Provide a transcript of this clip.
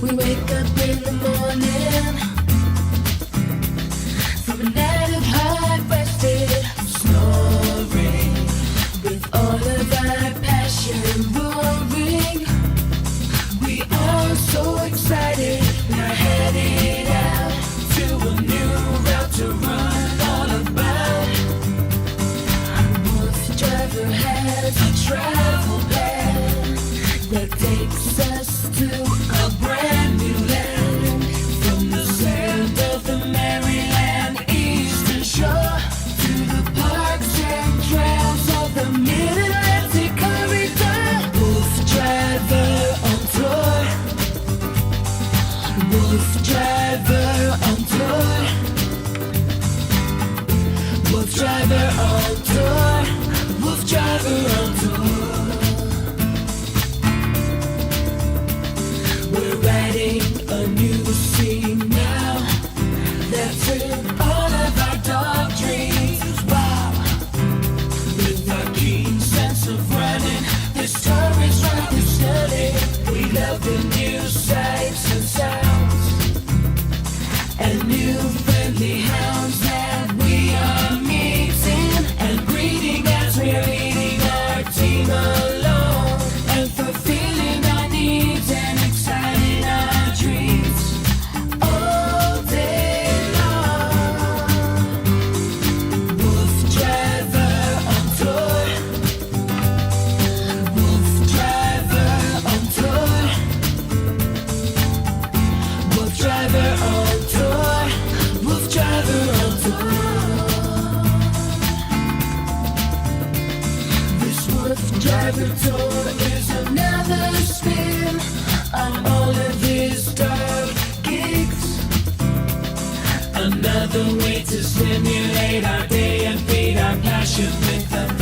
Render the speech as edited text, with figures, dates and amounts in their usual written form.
We wake up in the morning from a night of hard-rested snoring, with all of our passion roaring. We are so excited, we're headed out to a new route to run all about. Wolf Driver has a travel plan that takes us to a brand new land. From the sand of the Maryland Eastern Shore to the parks and trails of the Mid-Atlantic Corridor. Wolf Driver on tour. Wolf Driver on tour. Wolf Driver on tour. Wolf Driver on tour. We're writing a new scene now that's in all of our dark dreams. Wow, with our keen sense of running, this tour is rather stunning. We love the new sights and sounds and new friendly hounds that we are meeting and greeting as we're leading our team along and fulfilling our needs and exciting our dreams all day long. Wolf Driver on tour. Wolf Driver on tour. Wolf Driver on tour. Wolf Driver on tour. This Wolf Driver tour is another spin on all of his dark gigs. Another way to stimulate our day and feed our passion with the